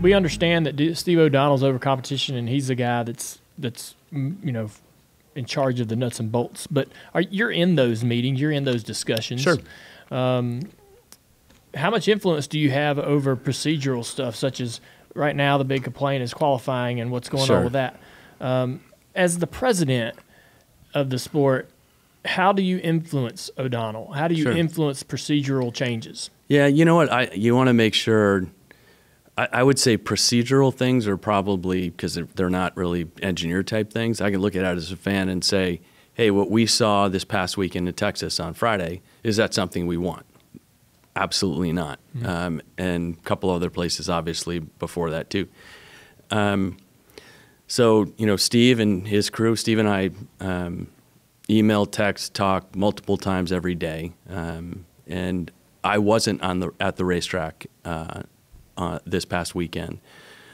we understand that Steve O'Donnell's over competition, and he's the guy that's in charge of the nuts and bolts. But you're in those meetings, you're in those discussions. Sure. How much influence do you have over procedural stuff, such as right now the big complaint is qualifying and what's going on with that? As the president of the sport, how do you influence O'Donnell? How do you influence procedural changes? Yeah, you know what? You want to make sure. I would say procedural things are probably, because they're not really engineer type things. I can look at it as a fan and say, hey, what we saw this past weekend in Texas on Friday, is that something we want? Absolutely not. And a couple other places, obviously, before that too. So, Steve and his crew, Steve and I email, text, talk multiple times every day. And I wasn't at the racetrack this past weekend.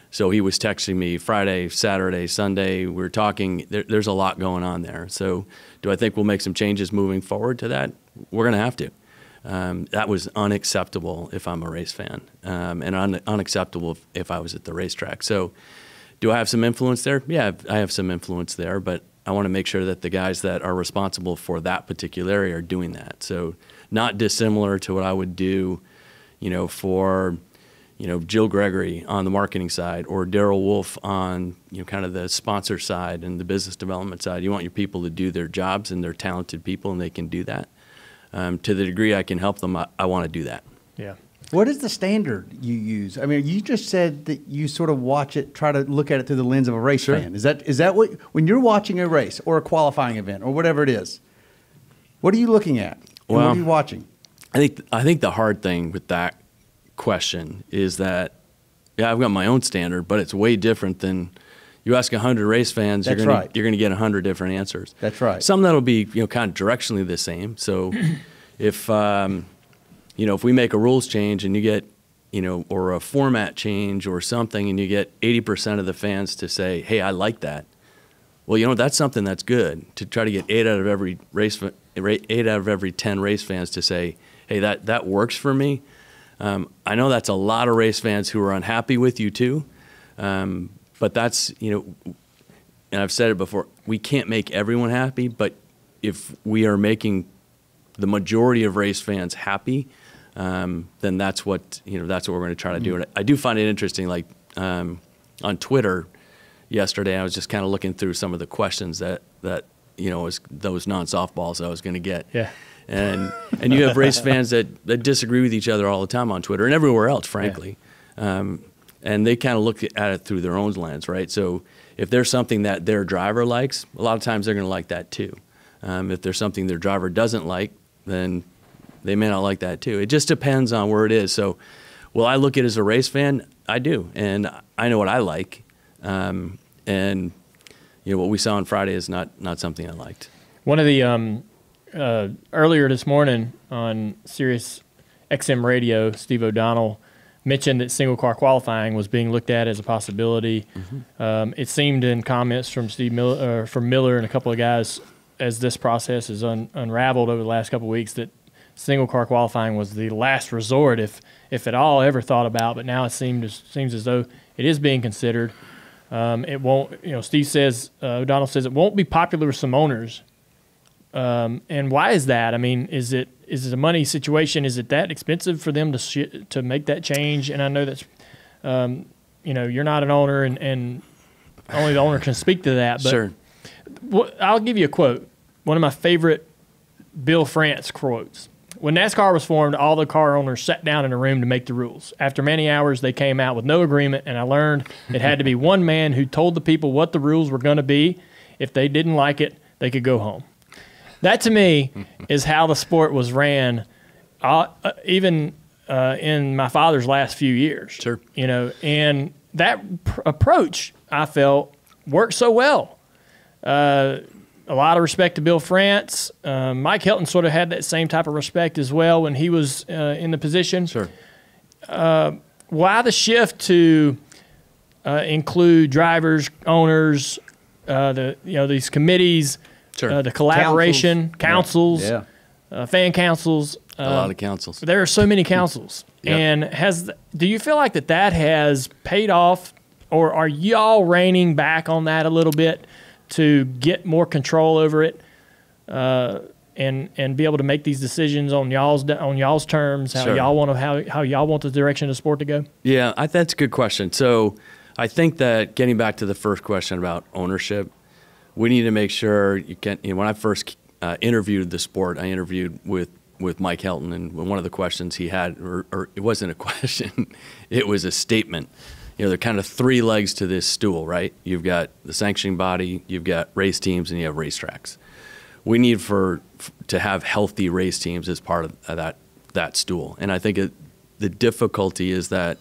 So he was texting me Friday, Saturday, Sunday. We were talking. There's a lot going on there. So do I think we'll make some changes moving forward to that? We're going to have to. That was unacceptable if I'm a race fan, and unacceptable if I was at the racetrack. So do I have some influence there? Yeah, I have some influence there, but I want to make sure that the guys that are responsible for that particular area are doing that. So not dissimilar to what I would do, for Jill Gregory on the marketing side, or Darrell Wolf on kind of the sponsor side and the business development side. You want your people to do their jobs, and they're talented people, and they can do that. To the degree I can help them, I want to do that. Yeah. What is the standard you use? I mean, you just said that you sort of watch it, try to look at it through the lens of a race fan. Is that what, when you're watching a race or a qualifying event or whatever it is, what are you looking at? And what are you watching? I think the hard thing with that question is that, I've got my own standard, but it's way different than you ask 100 race fans. You're going to get 100 different answers. That's right. Some that'll be kind of directionally the same. So if if we make a rules change and you get or a format change or something, and you get 80% of the fans to say, hey, I like that. Well, that's something that's good, to try to get 8 out of every 10 race fans to say, hey, that works for me. I know that's a lot of race fans who are unhappy with you too, but that's, and I've said it before, we can't make everyone happy, but if we are making the majority of race fans happy, then that's what we're going to try to do. And I do find it interesting, like on Twitter yesterday, I was just kind of looking through some of the questions that was those non-softballs I was going to get. Yeah. And you have race fans that disagree with each other all the time on Twitter and everywhere else, frankly. Yeah. And they kind of look at it through their own lens, right? So if there's something that their driver likes, a lot of times they're going to like that too. If there's something their driver doesn't like, then they may not like that too. It just depends on where it is. So will I look at it as a race fan? I do. And I know what I like. And what we saw on Friday is not something I liked. One of the earlier this morning on Sirius XM radio, Steve O'Donnell mentioned that single car qualifying was being looked at as a possibility. Mm-hmm. It seemed in comments from from Miller and a couple of guys, as this process is unraveled over the last couple of weeks, that single car qualifying was the last resort, if at all ever thought about. But now it seems as though it is being considered. It won't. Steve says, O'Donnell says, it won't be popular with some owners. And why is that? I mean, is it a money situation? Is it that expensive for them to make that change? And I know that's, you're not an owner, and only the owner can speak to that. But sure. I'll give you a quote. One of my favorite Bill France quotes. When NASCAR was formed, all the car owners sat down in a room to make the rules. After many hours, they came out with no agreement, and I learned it had to be one man who told the people what the rules were going to be. If they didn't like it, they could go home. That, to me, is how the sport was ran, even in my father's last few years. Sure. And that approach, I felt, worked so well. A lot of respect to Bill France. Mike Helton sort of had that same type of respect as well when he was in the position. Sure. Why the shift to include drivers, owners, these committees? Sure. The collaboration, councils, fan councils. A lot of councils. There are so many councils. Yep. And do you feel like that has paid off, or are y'all reining back on that a little bit to get more control over it, and be able to make these decisions on y'all's terms, how Sure. y'all want to how y'all want the direction of the sport to go? Yeah, that's a good question. So I think that getting back to the first question about ownership, we need to make sure when I first interviewed the sport, I interviewed with Mike Helton, and one of the questions he had, or it wasn't a question, it was a statement. There are kind of three legs to this stool, right? You've got the sanctioning body, you've got race teams, and you have racetracks. We need to have healthy race teams as part of that stool. And I think the difficulty is that,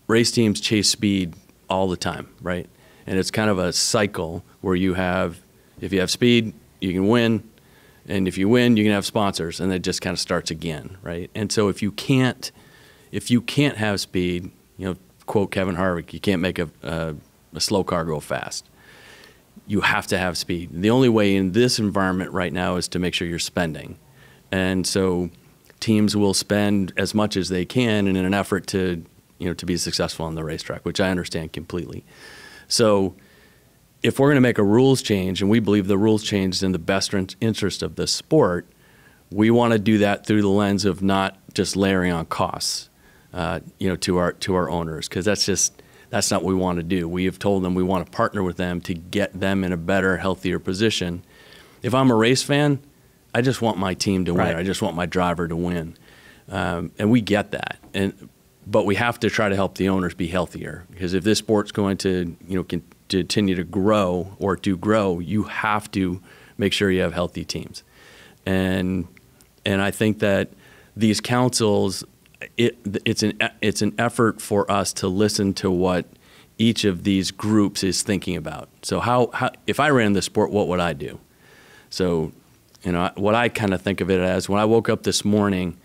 race teams chase speed all the time, right? And it's kind of a cycle where if you have speed, you can win. And if you win, you can have sponsors, and it just kind of starts again, right? And so if you can't have speed, quote Kevin Harvick, you can't make a slow car go fast. You have to have speed. The only way in this environment right now is to make sure you're spending. And so teams will spend as much as they can in an effort to be successful on the racetrack, which I understand completely. So if we're going to make a rules change, and we believe the rules change is in the best interest of the sport, we want to do that through the lens of not just layering on costs, to our owners, because that's not what we want to do. We have told them we want to partner with them to get them in a better, healthier position. If I'm a race fan, I just want my team to win. Right. I just want my driver to win, and we get that. But we have to try to help the owners be healthier, because if this sport's going to continue to grow or to grow, you have to make sure you have healthy teams. And I think that these councils, it's an effort for us to listen to what each of these groups is thinking about. So how if I ran the sport, what would I do? So, what I kind of think of it as, when I woke up this morning,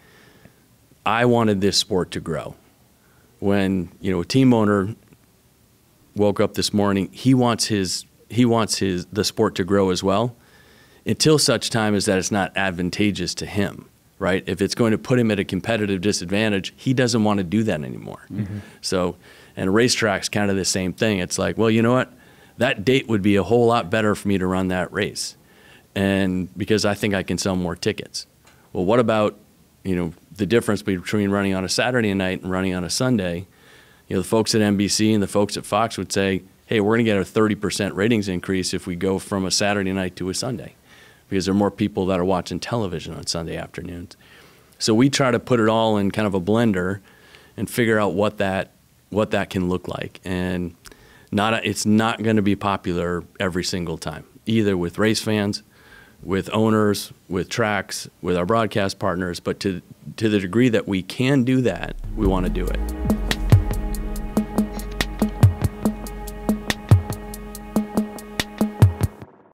I wanted this sport to grow. When, a team owner woke up this morning, he wants the sport to grow as well, until such time as that it's not advantageous to him, right? If it's going to put him at a competitive disadvantage, he doesn't want to do that anymore. Mm-hmm. So, and racetrack's kind of the same thing. It's like, well, you know what? That date would be a whole lot better for me to run that race, and because I think I can sell more tickets. Well, what about, the difference between running on a Saturday night and running on a Sunday? The folks at NBC and the folks at Fox would say, hey, we're going to get a 30% ratings increase if we go from a Saturday night to a Sunday, because there are more people that are watching television on Sunday afternoons. So we try to put it all in kind of a blender and figure out what that can look like. And it's not going to be popular every single time, either with race fans, with owners, with tracks, with our broadcast partners. But to the degree that we can do that, we want to do it.